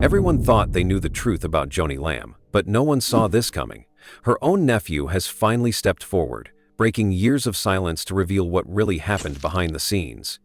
Everyone thought they knew the truth about Joni Lamb, but no one saw this coming. Her own nephew has finally stepped forward, breaking years of silence to reveal what really happened behind the scenes.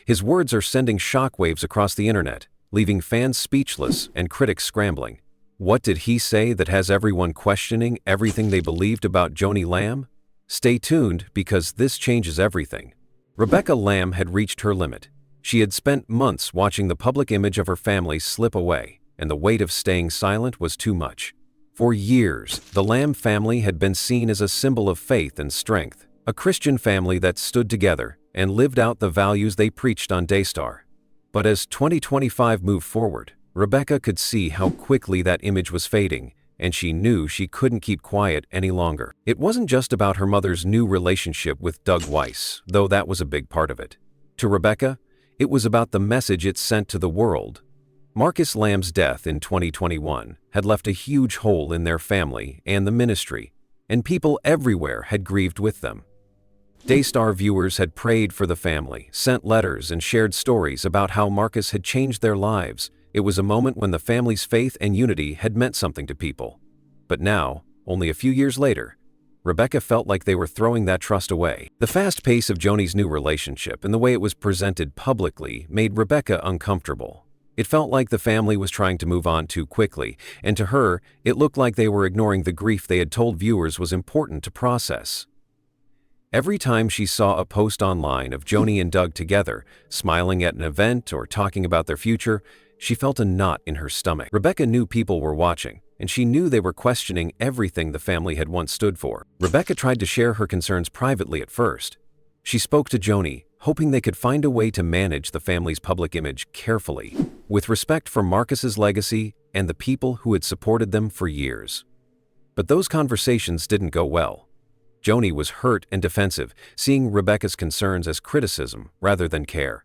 His words are sending shockwaves across the internet, leaving fans speechless and critics scrambling. What did he say that has everyone questioning everything they believed about Joni Lamb? Stay tuned, because this changes everything. Rebecca Lamb had reached her limit. She had spent months watching the public image of her family slip away, and the weight of staying silent was too much. For years, the Lamb family had been seen as a symbol of faith and strength, a Christian family that stood together and lived out the values they preached on Daystar. But as 2025 moved forward, Rebecca could see how quickly that image was fading, and she knew she couldn't keep quiet any longer. It wasn't just about her mother's new relationship with Doug Weiss, though that was a big part of it. To Rebecca, it was about the message it sent to the world. Marcus Lamb's death in 2021 had left a huge hole in their family and the ministry, and people everywhere had grieved with them. Daystar viewers had prayed for the family, sent letters, and shared stories about how Marcus had changed their lives. It was a moment when the family's faith and unity had meant something to people. But now, only a few years later, Rebecca felt like they were throwing that trust away. The fast pace of Joni's new relationship and the way it was presented publicly made Rebecca uncomfortable. It felt like the family was trying to move on too quickly, and to her, it looked like they were ignoring the grief they had told viewers was important to process. Every time she saw a post online of Joni and Doug together, smiling at an event or talking about their future, she felt a knot in her stomach. Rebecca knew people were watching, and she knew they were questioning everything the family had once stood for. Rebecca tried to share her concerns privately at first. She spoke to Joni, hoping they could find a way to manage the family's public image carefully, with respect for Marcus's legacy and the people who had supported them for years. But those conversations didn't go well. Joni was hurt and defensive, seeing Rebecca's concerns as criticism rather than care.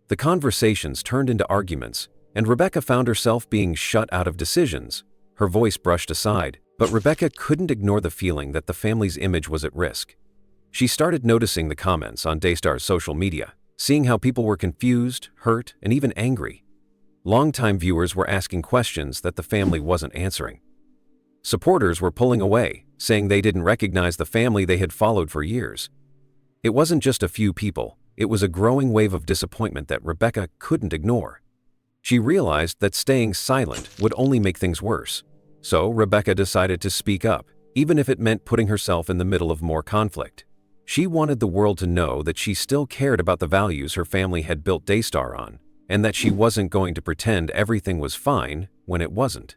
The conversations turned into arguments, and Rebecca found herself being shut out of decisions, her voice brushed aside. But Rebecca couldn't ignore the feeling that the family's image was at risk. She started noticing the comments on Daystar's social media, seeing how people were confused, hurt, and even angry. Longtime viewers were asking questions that the family wasn't answering. Supporters were pulling away, saying they didn't recognize the family they had followed for years. It wasn't just a few people, it was a growing wave of disappointment that Rebecca couldn't ignore. She realized that staying silent would only make things worse. So Rebecca decided to speak up, even if it meant putting herself in the middle of more conflict. She wanted the world to know that she still cared about the values her family had built Daystar on, and that she wasn't going to pretend everything was fine when it wasn't.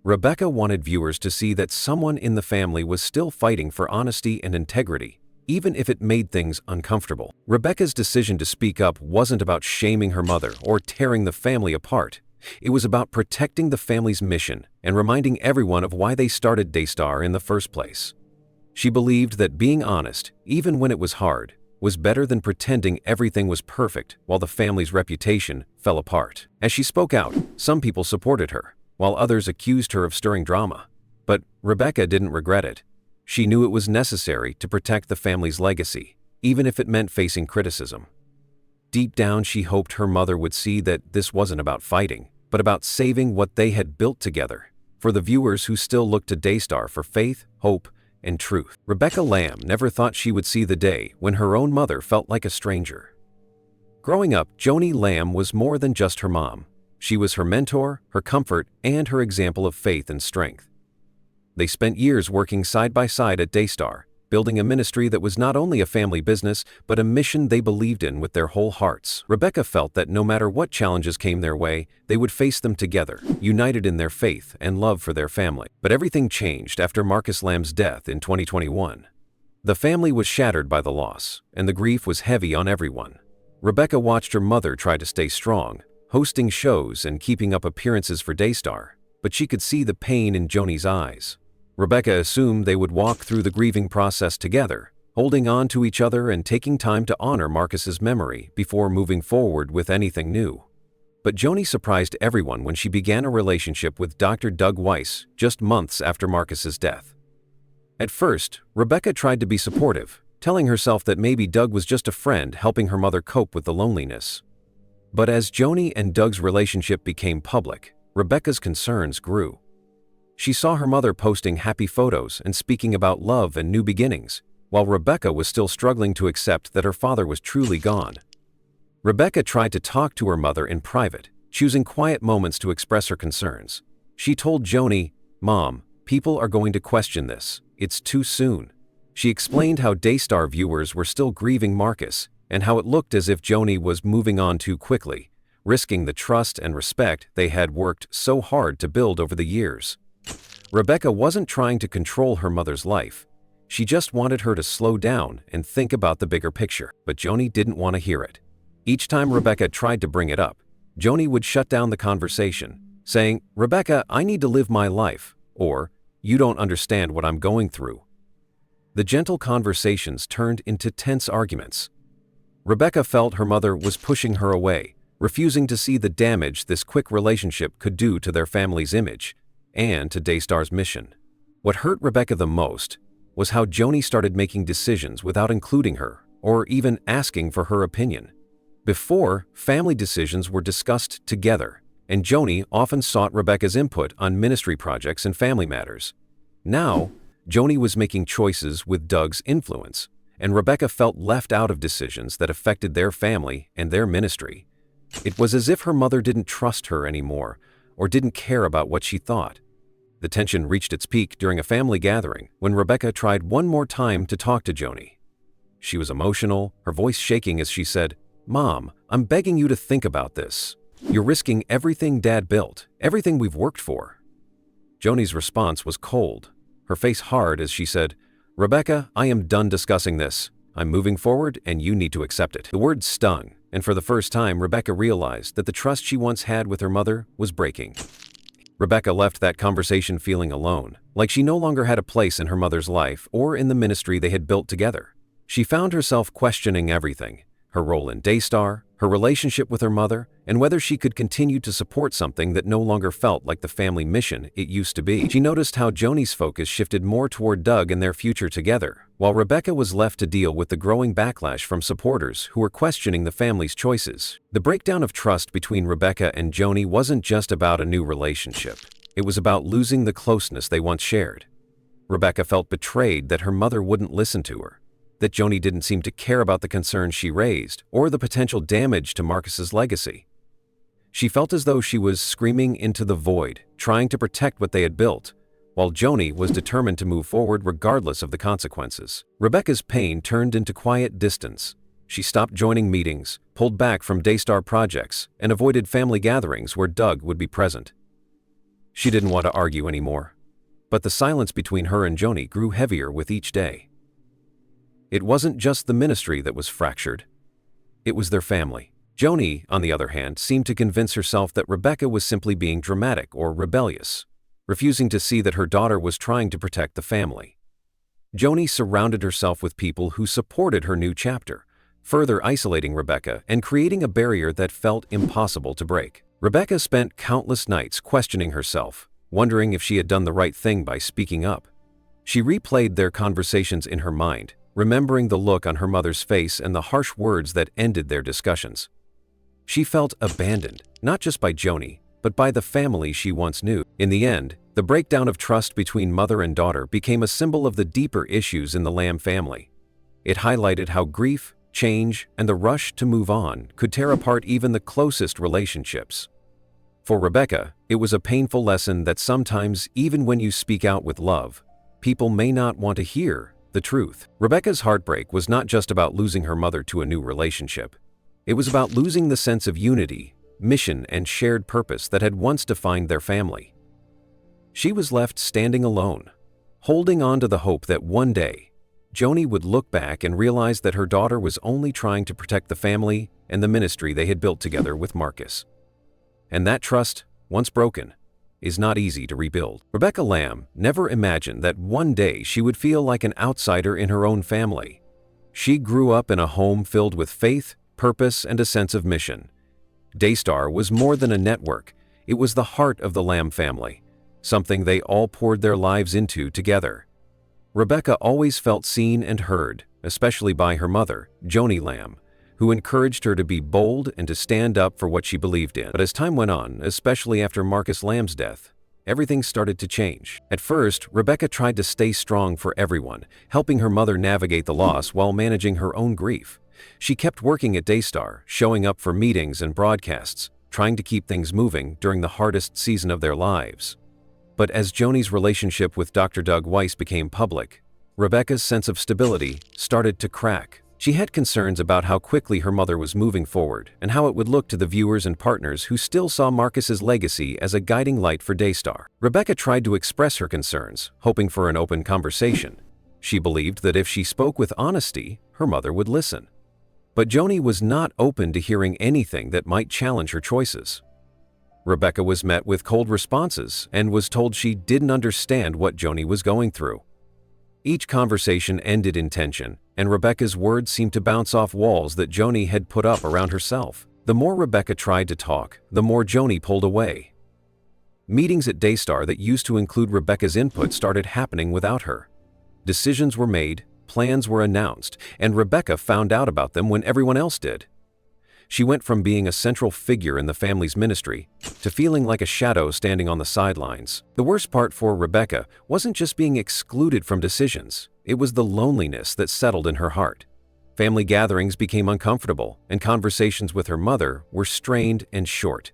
Rebecca wanted viewers to see that someone in the family was still fighting for honesty and integrity, even if it made things uncomfortable. Rebecca's decision to speak up wasn't about shaming her mother or tearing the family apart. It was about protecting the family's mission and reminding everyone of why they started Daystar in the first place. She believed that being honest, even when it was hard, was better than pretending everything was perfect while the family's reputation fell apart. As she spoke out, some people supported her, while others accused her of stirring drama. But Rebecca didn't regret it. She knew it was necessary to protect the family's legacy, even if it meant facing criticism. Deep down, she hoped her mother would see that this wasn't about fighting, but about saving what they had built together, for the viewers who still looked to Daystar for faith, hope, and truth. Rebecca Lamb never thought she would see the day when her own mother felt like a stranger. Growing up, Joni Lamb was more than just her mom. She was her mentor, her comfort, and her example of faith and strength. They spent years working side by side at Daystar, building a ministry that was not only a family business, but a mission they believed in with their whole hearts. Rebecca felt that no matter what challenges came their way, they would face them together, united in their faith and love for their family. But everything changed after Marcus Lamb's death in 2021. The family was shattered by the loss, and the grief was heavy on everyone. Rebecca watched her mother try to stay strong, hosting shows and keeping up appearances for Daystar, but she could see the pain in Joni's eyes. Rebecca assumed they would walk through the grieving process together, holding on to each other and taking time to honor Marcus's memory before moving forward with anything new. But Joni surprised everyone when she began a relationship with Dr. Doug Weiss just months after Marcus's death. At first, Rebecca tried to be supportive, telling herself that maybe Doug was just a friend helping her mother cope with the loneliness. But as Joni and Doug's relationship became public, Rebecca's concerns grew. She saw her mother posting happy photos and speaking about love and new beginnings, while Rebecca was still struggling to accept that her father was truly gone. Rebecca tried to talk to her mother in private, choosing quiet moments to express her concerns. She told Joni, "Mom, people are going to question this. It's too soon." She explained how Daystar viewers were still grieving Marcus, and how it looked as if Joni was moving on too quickly, risking the trust and respect they had worked so hard to build over the years. Rebecca wasn't trying to control her mother's life. She just wanted her to slow down and think about the bigger picture, but Joni didn't want to hear it. Each time Rebecca tried to bring it up, Joni would shut down the conversation, saying, "Rebecca, I need to live my life," or, "You don't understand what I'm going through." The gentle conversations turned into tense arguments. Rebecca felt her mother was pushing her away, refusing to see the damage this quick relationship could do to their family's image and to Daystar's mission. What hurt Rebecca the most was how Joni started making decisions without including her or even asking for her opinion. Before, family decisions were discussed together, and Joni often sought Rebecca's input on ministry projects and family matters. Now, Joni was making choices with Doug's influence, and Rebecca felt left out of decisions that affected their family and their ministry. It was as if her mother didn't trust her anymore or didn't care about what she thought. The tension reached its peak during a family gathering when Rebecca tried one more time to talk to Joni. She was emotional, her voice shaking as she said, "Mom, I'm begging you to think about this. You're risking everything Dad built, everything we've worked for." Joni's response was cold, her face hard as she said, "Rebecca, I am done discussing this. I'm moving forward and you need to accept it." The words stung, and for the first time Rebecca realized that the trust she once had with her mother was breaking. Rebecca left that conversation feeling alone, like she no longer had a place in her mother's life or in the ministry they had built together. She found herself questioning everything: her role in Daystar, her relationship with her mother, and whether she could continue to support something that no longer felt like the family mission it used to be. She noticed how Joni's focus shifted more toward Doug and their future together, while Rebecca was left to deal with the growing backlash from supporters who were questioning the family's choices. The breakdown of trust between Rebecca and Joni wasn't just about a new relationship. It was about losing the closeness they once shared. Rebecca felt betrayed that her mother wouldn't listen to her, that Joni didn't seem to care about the concerns she raised or the potential damage to Marcus's legacy. She felt as though she was screaming into the void, trying to protect what they had built, while Joni was determined to move forward regardless of the consequences. Rebecca's pain turned into quiet distance. She stopped joining meetings, pulled back from Daystar projects, and avoided family gatherings where Doug would be present. She didn't want to argue anymore, but the silence between her and Joni grew heavier with each day. It wasn't just the ministry that was fractured. It was their family. Joni, on the other hand, seemed to convince herself that Rebecca was simply being dramatic or rebellious, refusing to see that her daughter was trying to protect the family. Joni surrounded herself with people who supported her new chapter, further isolating Rebecca and creating a barrier that felt impossible to break. Rebecca spent countless nights questioning herself, wondering if she had done the right thing by speaking up. She replayed their conversations in her mind, remembering the look on her mother's face and the harsh words that ended their discussions. She felt abandoned, not just by Joni, but by the family she once knew. In the end, the breakdown of trust between mother and daughter became a symbol of the deeper issues in the Lamb family. It highlighted how grief, change, and the rush to move on could tear apart even the closest relationships. For Rebecca, it was a painful lesson that sometimes, even when you speak out with love, people may not want to hear the truth. Rebecca's heartbreak was not just about losing her mother to a new relationship. It was about losing the sense of unity, mission, and shared purpose that had once defined their family. She was left standing alone, holding on to the hope that one day, Joni would look back and realize that her daughter was only trying to protect the family and the ministry they had built together with Marcus. And that trust, once broken, is not easy to rebuild. Rebecca Lamb never imagined that one day she would feel like an outsider in her own family. She grew up in a home filled with faith, purpose, and a sense of mission. Daystar was more than a network. It was the heart of the Lamb family, something they all poured their lives into together. Rebecca always felt seen and heard, especially by her mother, Joni Lamb, who encouraged her to be bold and to stand up for what she believed in. But as time went on, especially after Marcus Lamb's death, everything started to change. At first, Rebecca tried to stay strong for everyone, helping her mother navigate the loss while managing her own grief. She kept working at Daystar, showing up for meetings and broadcasts, trying to keep things moving during the hardest season of their lives. But as Joni's relationship with Dr. Doug Weiss became public, Rebecca's sense of stability started to crack. She had concerns about how quickly her mother was moving forward and how it would look to the viewers and partners who still saw Marcus's legacy as a guiding light for Daystar. Rebecca tried to express her concerns, hoping for an open conversation. She believed that if she spoke with honesty, her mother would listen. But Joni was not open to hearing anything that might challenge her choices. Rebecca was met with cold responses and was told she didn't understand what Joni was going through. Each conversation ended in tension, and Rebecca's words seemed to bounce off walls that Joni had put up around herself. The more Rebecca tried to talk, the more Joni pulled away. Meetings at Daystar that used to include Rebecca's input started happening without her. Decisions were made, plans were announced, and Rebecca found out about them when everyone else did. She went from being a central figure in the family's ministry to feeling like a shadow standing on the sidelines. The worst part for Rebecca wasn't just being excluded from decisions, it was the loneliness that settled in her heart. Family gatherings became uncomfortable, and conversations with her mother were strained and short.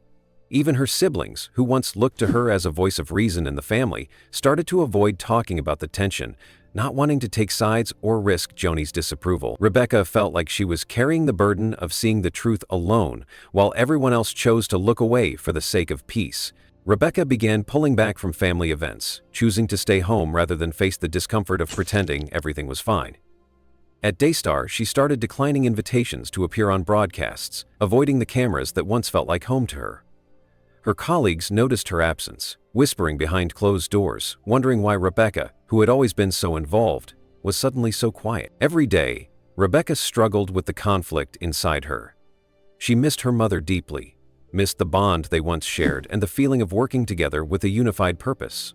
Even her siblings, who once looked to her as a voice of reason in the family, started to avoid talking about the tension, not wanting to take sides or risk Joni's disapproval. Rebecca felt like she was carrying the burden of seeing the truth alone, while everyone else chose to look away for the sake of peace. Rebecca began pulling back from family events, choosing to stay home rather than face the discomfort of pretending everything was fine. At Daystar, she started declining invitations to appear on broadcasts, avoiding the cameras that once felt like home to her. Her colleagues noticed her absence, whispering behind closed doors, wondering why Rebecca, who had always been so involved, was suddenly so quiet. Every day, Rebecca struggled with the conflict inside her. She missed her mother deeply, missed the bond they once shared and the feeling of working together with a unified purpose.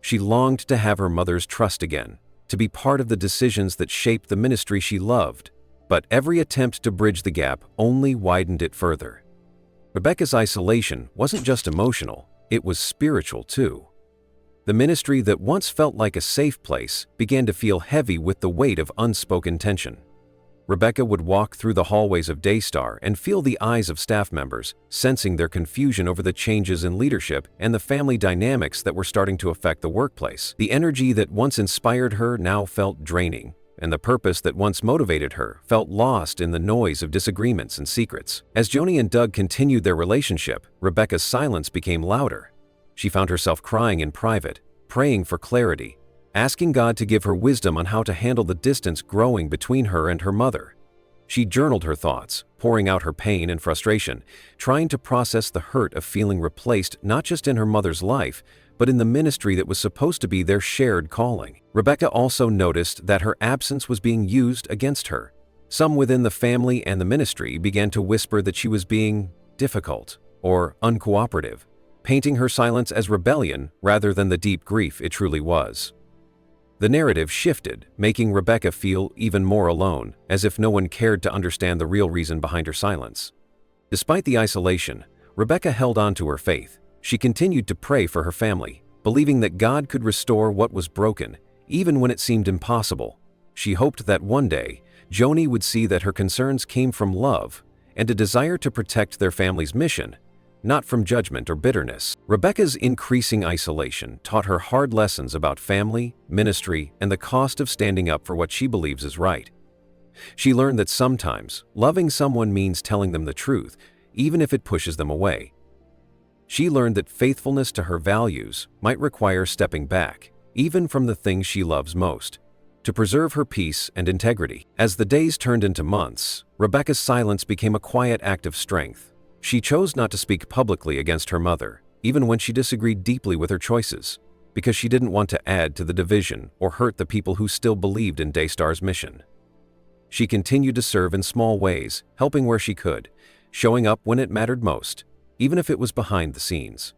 She longed to have her mother's trust again, to be part of the decisions that shaped the ministry she loved, but every attempt to bridge the gap only widened it further. Rebecca's isolation wasn't just emotional, it was spiritual too. The ministry that once felt like a safe place began to feel heavy with the weight of unspoken tension. Rebecca would walk through the hallways of Daystar and feel the eyes of staff members, sensing their confusion over the changes in leadership and the family dynamics that were starting to affect the workplace. The energy that once inspired her now felt draining, and the purpose that once motivated her felt lost in the noise of disagreements and secrets. As Joni and Doug continued their relationship, Rebecca's silence became louder. She found herself crying in private, praying for clarity, asking God to give her wisdom on how to handle the distance growing between her and her mother. She journaled her thoughts, pouring out her pain and frustration, trying to process the hurt of feeling replaced not just in her mother's life, but in the ministry that was supposed to be their shared calling. Rebecca also noticed that her absence was being used against her. Some within the family and the ministry began to whisper that she was being difficult or uncooperative, painting her silence as rebellion rather than the deep grief it truly was. The narrative shifted, making Rebecca feel even more alone, as if no one cared to understand the real reason behind her silence. Despite the isolation, Rebecca held on to her faith. She continued to pray for her family, believing that God could restore what was broken, even when it seemed impossible. She hoped that one day, Joni would see that her concerns came from love and a desire to protect their family's mission, not from judgment or bitterness. Rebecca's increasing isolation taught her hard lessons about family, ministry, and the cost of standing up for what she believes is right. She learned that sometimes loving someone means telling them the truth, even if it pushes them away. She learned that faithfulness to her values might require stepping back, even from the things she loves most, to preserve her peace and integrity. As the days turned into months, Rebecca's silence became a quiet act of strength. She chose not to speak publicly against her mother, even when she disagreed deeply with her choices, because she didn't want to add to the division or hurt the people who still believed in Daystar's mission. She continued to serve in small ways, helping where she could, showing up when it mattered most, even if it was behind the scenes.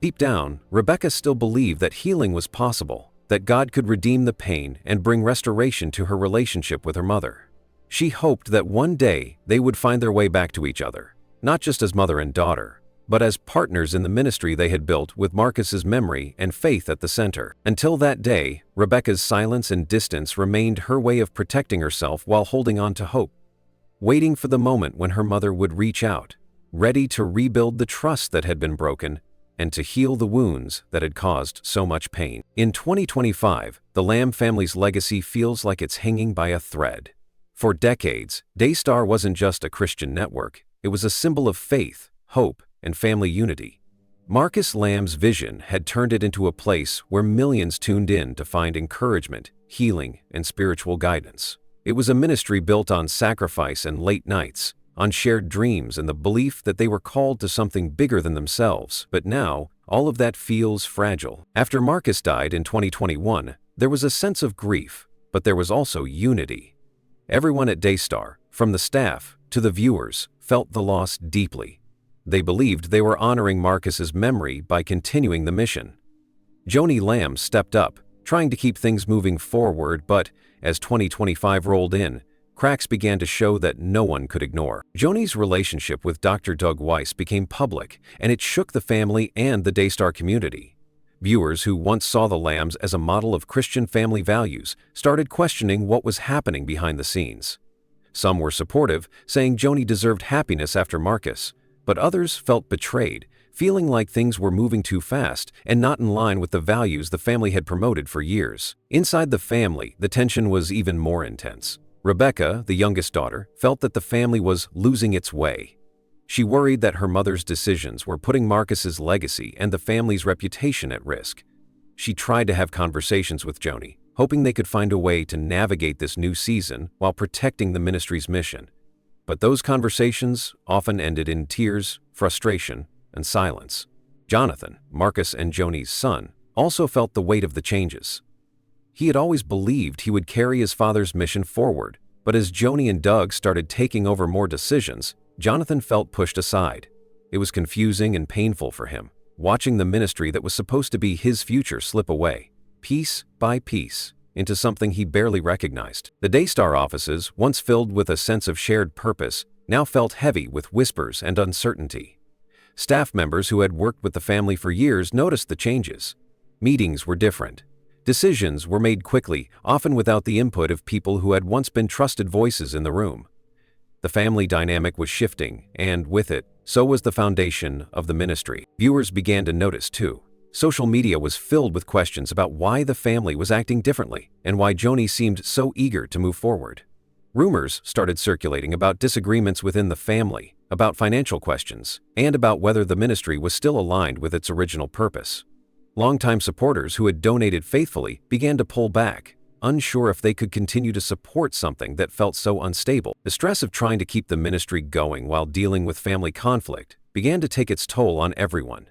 Deep down, Rebecca still believed that healing was possible, that God could redeem the pain and bring restoration to her relationship with her mother. She hoped that one day they would find their way back to each other, not just as mother and daughter, but as partners in the ministry they had built with Marcus's memory and faith at the center. Until that day, Rebecca's silence and distance remained her way of protecting herself while holding on to hope, waiting for the moment when her mother would reach out, ready to rebuild the trust that had been broken and to heal the wounds that had caused so much pain. In 2025, the Lamb family's legacy feels like it's hanging by a thread. For decades, Daystar wasn't just a Christian network, it was a symbol of faith, hope, and family unity. Marcus Lamb's vision had turned it into a place where millions tuned in to find encouragement, healing, and spiritual guidance. It was a ministry built on sacrifice and late nights, on shared dreams and the belief that they were called to something bigger than themselves. But now, all of that feels fragile. After Marcus died in 2021, there was a sense of grief, but there was also unity. Everyone at Daystar, from the staff to the viewers, felt the loss deeply. They believed they were honoring Marcus's memory by continuing the mission. Joni Lamb stepped up, trying to keep things moving forward, but as 2025 rolled in, cracks began to show that no one could ignore. Joni's relationship with Dr. Doug Weiss became public, and it shook the family and the Daystar community. Viewers who once saw the Lambs as a model of Christian family values started questioning what was happening behind the scenes. Some were supportive, saying Joni deserved happiness after Marcus, but others felt betrayed, feeling like things were moving too fast and not in line with the values the family had promoted for years. Inside the family, the tension was even more intense. Rebecca, the youngest daughter, felt that the family was losing its way. She worried that her mother's decisions were putting Marcus's legacy and the family's reputation at risk. She tried to have conversations with Joni, hoping they could find a way to navigate this new season while protecting the ministry's mission. But those conversations often ended in tears, frustration, and silence. Jonathan, Marcus and Joni's son, also felt the weight of the changes. He had always believed he would carry his father's mission forward, but as Joni and Doug started taking over more decisions, Jonathan felt pushed aside. It was confusing and painful for him, watching the ministry that was supposed to be his future slip away, piece by piece, into something he barely recognized. The Daystar offices, once filled with a sense of shared purpose, now felt heavy with whispers and uncertainty. Staff members who had worked with the family for years noticed the changes. Meetings were different. Decisions were made quickly, often without the input of people who had once been trusted voices in the room. The family dynamic was shifting, and with it, so was the foundation of the ministry. Viewers began to notice too. Social media was filled with questions about why the family was acting differently and why Joni seemed so eager to move forward. Rumors started circulating about disagreements within the family, about financial questions, and about whether the ministry was still aligned with its original purpose. Longtime supporters who had donated faithfully began to pull back, unsure if they could continue to support something that felt so unstable. The stress of trying to keep the ministry going while dealing with family conflict began to take its toll on everyone.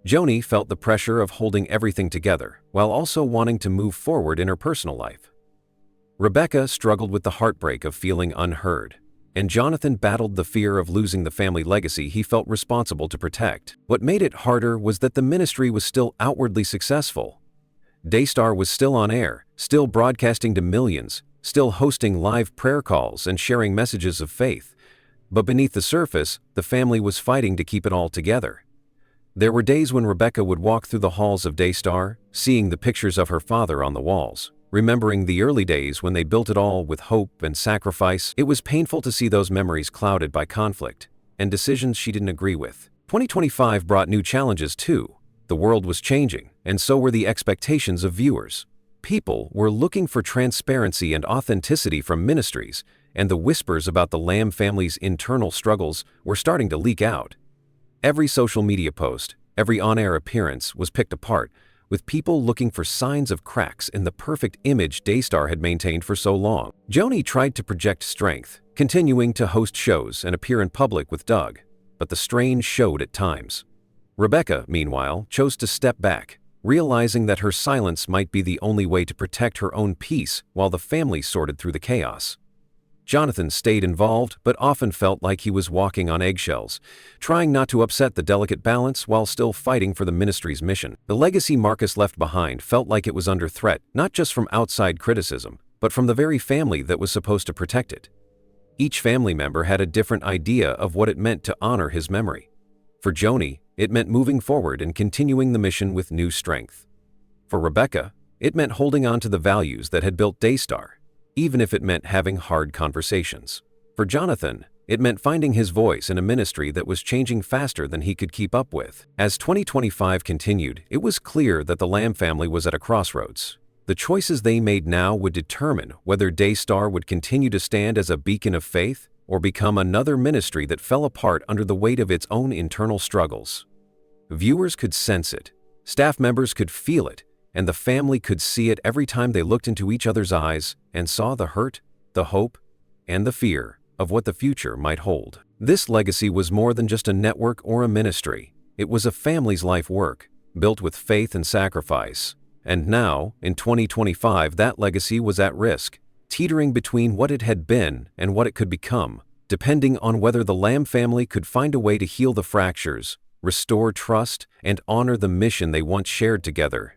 Joni felt the pressure of holding everything together while also wanting to move forward in her personal life. Rebecca struggled with the heartbreak of feeling unheard, and Jonathan battled the fear of losing the family legacy he felt responsible to protect. What made it harder was that the ministry was still outwardly successful. Daystar was still on air, still broadcasting to millions, still hosting live prayer calls and sharing messages of faith. But beneath the surface, the family was fighting to keep it all together. There were days when Rebecca would walk through the halls of Daystar, seeing the pictures of her father on the walls, remembering the early days when they built it all with hope and sacrifice. It was painful to see those memories clouded by conflict and decisions she didn't agree with. 2025 brought new challenges too. The world was changing, and so were the expectations of viewers. People were looking for transparency and authenticity from ministries, and the whispers about the Lamb family's internal struggles were starting to leak out. Every social media post, every on-air appearance was picked apart, with people looking for signs of cracks in the perfect image Daystar had maintained for so long. Joni tried to project strength, continuing to host shows and appear in public with Doug, but the strain showed at times. Rebecca, meanwhile, chose to step back, realizing that her silence might be the only way to protect her own peace while the family sorted through the chaos. Jonathan stayed involved, but often felt like he was walking on eggshells, trying not to upset the delicate balance while still fighting for the ministry's mission. The legacy Marcus left behind felt like it was under threat, not just from outside criticism, but from the very family that was supposed to protect it. Each family member had a different idea of what it meant to honor his memory. For Joni, it meant moving forward and continuing the mission with new strength. For Rebecca, it meant holding on to the values that had built Daystar, even if it meant having hard conversations. For Jonathan, it meant finding his voice in a ministry that was changing faster than he could keep up with. As 2025 continued, it was clear that the Lamb family was at a crossroads. The choices they made now would determine whether Daystar would continue to stand as a beacon of faith or become another ministry that fell apart under the weight of its own internal struggles. Viewers could sense it, staff members could feel it, and the family could see it every time they looked into each other's eyes and saw the hurt, the hope, and the fear of what the future might hold. This legacy was more than just a network or a ministry. It was a family's life work, built with faith and sacrifice. And now, in 2025, that legacy was at risk, teetering between what it had been and what it could become, depending on whether the Lamb family could find a way to heal the fractures, restore trust, and honor the mission they once shared together.